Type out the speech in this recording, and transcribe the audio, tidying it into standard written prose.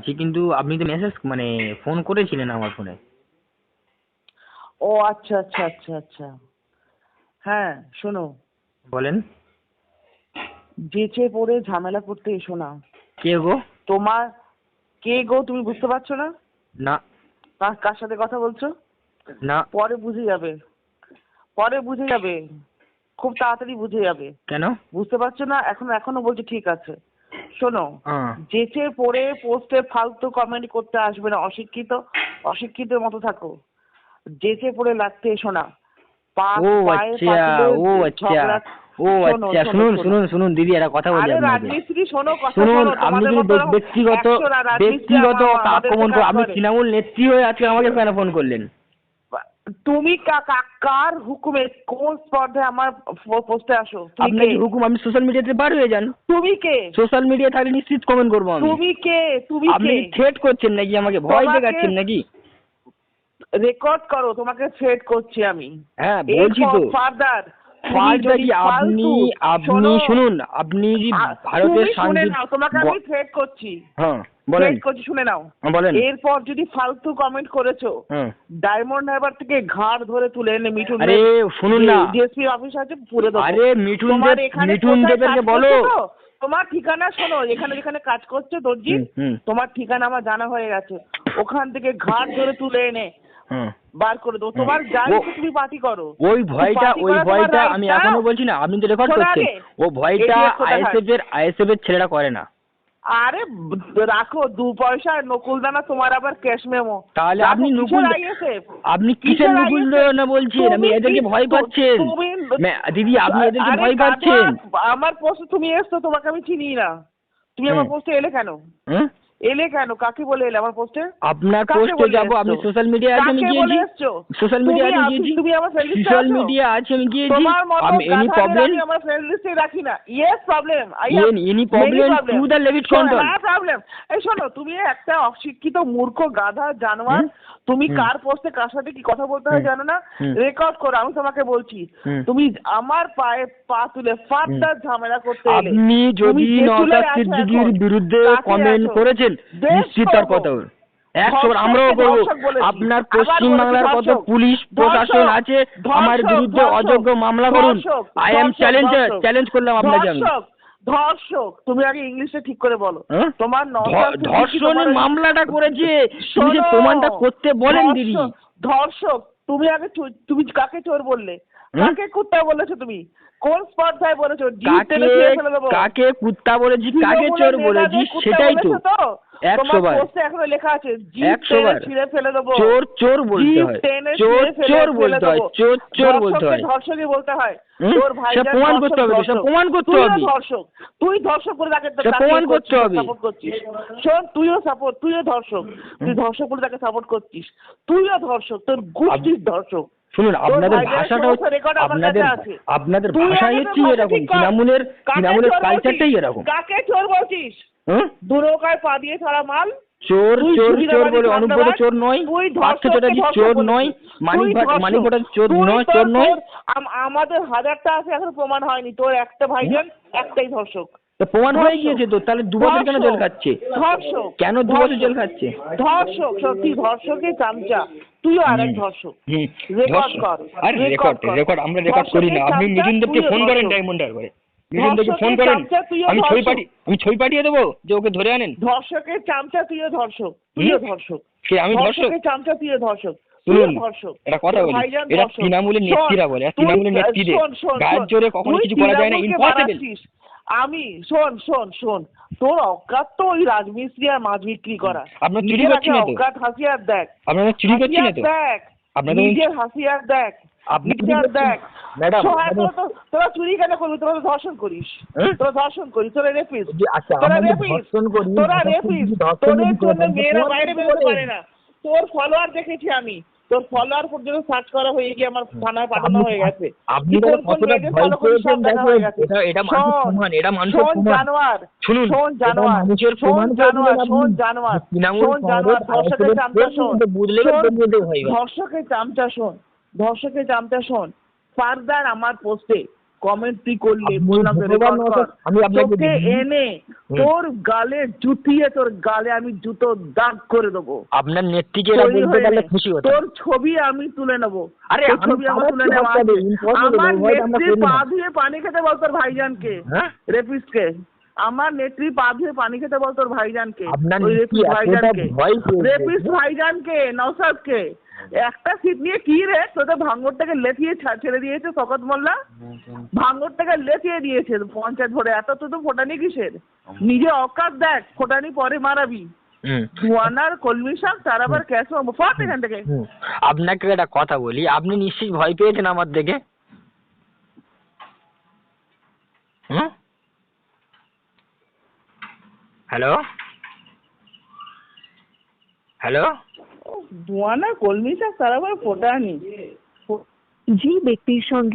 পাইছি, কিন্তু আপনি তো মেসেজ মানে ফোন করেছিলেন আমার ফোনে। ও আচ্ছা আচ্ছা আচ্ছা আচ্ছা। হ্যাঁ শোনো, বলেন। যেচে পড়ে ঝামেলা করতে এসো না। কে গো? তোমার কে গো তুমি বুঝতে পারছো না? না। কার সাথে কথা বলছো? না। পরে বুঝে যাবে, পরে বুঝে যাবে, খুব তাড়াতাড়ি বুঝে যাবে। কেন? বুঝতে পারছো না? এখনো বলছি ঠিক আছে। শোনো, হ্যাঁ। যেচে পড়ে পোস্টে ফালতু কমেন্ট করতে আসবে না। অশিক্ষিতের মতো থাকো। যেচে পড়ে লাগতে এসো না। ও পায়ে আচ্ছা, পা তুলে ও আচ্ছা, ঝগড়া। ও শোনো আচ্ছা, শোনো শুনুন শোনো, শুনুন শুনুন দিদি, একটা কথা বলি আরে আপনাকে। রাজমিস্ত্রি শোনো, কথা শুনুন, শোনো। আপনি তোমাদের যদি মতো ব্যক্তিগত 100 রাজমিস্ত্রি ব্যক্তিগত আমাদের আক্রমণ কাজ আপনি করে। তৃণমূল নেত্রী হয়ে আজকে আমাকে কেন ফোন করলেন? তুমি কার হুকুমে কোন স্পর্ধে আমার পোস্টে আসো? তুমি আপনার কে? কি হুকুম? আমি সোশ্যাল মিডিয়াতে বার হয়ে যান। তুমি কে? সোশ্যাল মিডিয়া থাকলে নিশ্চিত কমেন্ট করবো আমি। তুমি কে? তুমি আপনি কে? কি থ্রেট করছেন নাকি? আমাকে ভয় দেখাচ্ছেন নাকি? রেকর্ড করো, তোমাকে থ্রেট করছি আমি। হ্যাঁ বলছি তো। ফার্দার ফার্দার কি? আপনি আপনি শুনুন, আপনি যে ভারতের তুমি শুনে নাও, তোমাকে আমি ব- থ্রেট করছি। হ্যাঁ বলেন। শুনে নাও। বলেন। এরপর যদি ফালতু কমেন্ট করেছো, হ্যাঁ। ডায়মন্ড হারবার থেকে ঘাড় ধরে তুলে এনে মিঠুন আরে শুনুন না। ডিএসপি অফিস আছে পুরে দেবো। আরে মিঠুন তোমার দেব, এখানে মিঠুন কোথায় দেবেরকে কাজ বলো। করছো তো? তোমার ঠিকানা শোনো, যেখানে কাজ করছো দর্জি, হুম। তোমার ঠিকানা আমার জানা হয়ে গেছে। ওখান থেকে ঘাড় ধরে তুলে এনে হুম। বার করে দেবো। তোমার যা ইচ্ছে তুমি পার্টি করো। ওই ভয়টা আমি এখনো বলছি না, আপনি তো রেকর্ড শোনো করছেন। আগে, ও ভয়টা idiot কোথাকার। আইএসএফ এর ছেলেরা করে না। আরে রাখো 2 পয়সা নকুলদানা, তোমার আবার ক্যাশ মেমো। তাহলে আপনি কিসের আইএসএফ? আপনি কিসের নকুল না বলছেন? আমি এদেরকে ভয় পাচ্ছেন দিদি, আপনি এদেরকে ভয় পাচ্ছেন। আমার পোস্টে তুমি এসছো, তোমাকে আমি চিনি না। তুমি আমার পোস্টে এলে কেন? এলে কেন? কাকে বলে এলে আমার পোস্টে? আপনার পোস্টে যাব, আপনি সোশ্যাল মিডিয়া আছে আমি গিয়েছি। সোশ্যাল মিডিয়া আছে গিয়েছি। তুমি আমার ফ্রেন্ড লিস্টে সোশ্যাল আছো? মিডিয়া আছে আমি গিয়েছি। তোমার মতো আমি এনি প্রবলেম, আমি আমার ফ্রেন্ড লিস্টে রাখি না। Yes problem, I have any problem to the Leavitt control. হ্যাঁ প্রবলেম। এই শোনো, তুমি একটা অশিক্ষিত মূর্খ গাধা জানোয়ার। তুমি কার পোস্টে কার সাথে কি কথা বলতে হয় জানো না? রেকর্ড করো, আমি তোমাকে বলছি। তুমি আমার পায়ে পা তুলে ফার্দার ঝামেলা করতে এলে, আপনি যদি নওশাদ সিদ্দিকীর বিরুদ্ধে কমেন্ট করেছেন, নিশ্চিত তার কথা 100 আমরাও করবো। আপনার পশ্চিম বাংলার কত পুলিশ প্রশাসন আছে, আমার বিরুদ্ধে অযোগ্য মামলা করুন। আই এম চ্যালেঞ্জ করলাম আপনাকে আমি। ধর্ষক, তুমি আগে ইংলিশে ঠিক করে বলো। তোমার ধর্ষণের মামলাটা করেছে, তুমি যে প্রমাণটা করতে বলেন দিদি। ধর্ষক, তুমি আগে তুমি কাকে চোর বললে? কাকে কুত্তা বলেছো তুমি? কোন স্পর্ধায় বলেছো? কাকে কুত্তা বলেছি, কাকে চোর বলেছি সেটাই তো 100 বার এখনো লেখা আছে। 100 বার ছিঁড়ে ফেলে দেবো। চোর চোর বলতে হয়, চোর বলতে হয়, চোর বলতে হয়, ধর্ষকই বলতে হয়। তোর ভাই প্রমাণ করতে হবে, সে প্রমাণ করতে হবে। ধর্ষক, তুই ধর্ষক বলে তাকে প্রমাণ করতে হবে। সাপোর্ট করছিস। শোন, তুইও ধর্ষক। তুই ধর্ষক বলে তাকে সাপোর্ট করছিস। তুইও ধর্ষক, তোর গোষ্ঠীর ধর্ষক। শুনুন, আপনাদের ভাষাটা আপনাদের ভাষাই হচ্ছে এরকম, তৃণমূলের কালচারটাই এরকম। কাকে চোর বলছিস? দুনৌকায় পা দিয়ে ছাড়া মাল। চোর চোর চোর বলে অনুব্রত চোর নয়, পার্থ চ্যাটার্জি চোর নয়, মানিক ভট্টাচার্য চোর নয়। আমাদের 1000টা আছে, এখন প্রমাণ হয়নি। তোর একটা ভাইজান একটাই ধর্ষক। প্রমাণ হয়ে গিয়েছে তো, তাহলে 2 বছর কেন জেল খাচ্ছে? ধর্ষক কেন 2 বছর জেল খাচ্ছে? ধর্ষক, সত্যি ধর্ষকের চামচা। তুইও আরেক ধর্ষক। রেকর্ড কর। আরে রেকর্ড আমরা রেকর্ড করি না। আপনি মিঠুন দেবকে ফোন করেন ডায়মন্ড হারবারে। মিঠুন দেবকে ফোন করেন, আমি ছবি পাঠিয়ে দেবো যে ওকে ধরে আনেন। ধর্ষকের চামচা, তুইও ধর্ষক। তুইও ধর্ষক। আমি ধর্ষক? চামচা, তুইও ধর্ষক। শুনুন, এটা কথা বলি, এটা তৃণমূলের নেত্রীরা বলে, তৃণমূলের নেত্রীদের গায়ের জোরে কখনো কিছু করা যায় না, ইম্পসিবল। আমি শোন, তোর অজ্ঞাত তো ওই রাজমিস্ত্রি আর মাছ বিক্রি করা। আপনার চুরি করছি না তো? অজ্ঞাত হাসিয়ার দেখ, আপনারা চুরি করছি না তো? দেখ আপনাদের নিজের হাসিয়ার দেখ, দেখ ম্যাডাম। তোরা চুরি কেন করবি? তোরা তো ধর্ষণ করিস, তোরা রেপিস, তোদের জন্য মেয়েরা বাইরে বেরোতে পারে না। তোর ফলোয়ার দেখেছি আমি, তোর ফলোয়ার পর্যন্ত সার্চ করা হয়ে গিয়ে আমার থানায় পাঠানো হয়ে গেছে। ধর্ষকের চামচা শোন, ফার্দার আমার পোস্টে কমেন্ট তুই করলি, আপনি বললাম তো ভগবান record নয়, কর। আমি আপনাকে তোকে এনে তোর গালে জুতিয়ে তোর গালে আমি জুতো দাগ করে দেবো। আপনার নেত্রীকে এরা তৈরি বলতে হয়ে পারলে নে। খুশি হতাম। তোর ছবি আমি তুলে নেবো। আরে তোর আমি ছবি আমার পালাচ্ছি তুলে নেওয়া ভাবতে আছে। হবে, impossible, আমার ওই ভয়টা আমরা নেত্রী করি পা না। ধুয়ে পানি খেতে বল তোর ভাইজানকে, হ্যাঁ? রেপিস্টকে। আমার নেত্রী পা ধুয়ে পানি খেতে বল তোর ভাইজানকে, আপনার ওই নেত্রী রেপিস্ট এতটা ভাইজানকে, ভয় পেয়েছে। রেপিস্ট ভাইজানকে, নওশাদকে। একটা সিট নিয়ে কি রে তোদের ভাঙড়টাকে লেথিয়ে ছেড়ে দিয়েছে শওকত মোল্লা, ভাঙড়টাকে লেথিয়ে দিয়েছে পঞ্চায়েত ভোটে। এত তো ফোটানি কিসের? নিজে অকাত দেখ, ফোটানি পরে মারাবি। ধোয়ানার কলমি শাক তার আবার ক্যাশ ফাট এখান থেকে। আপনাকে একটা কথা বলি, আপনি নিশ্চয়ই ভয় পেয়েছেন আমার দেখে? হুম? হ্যালো হ্যালো, ধোয়ানা কলমি শাক তার আবার ফোটানি। যে ব্যক্তির সঙ্গে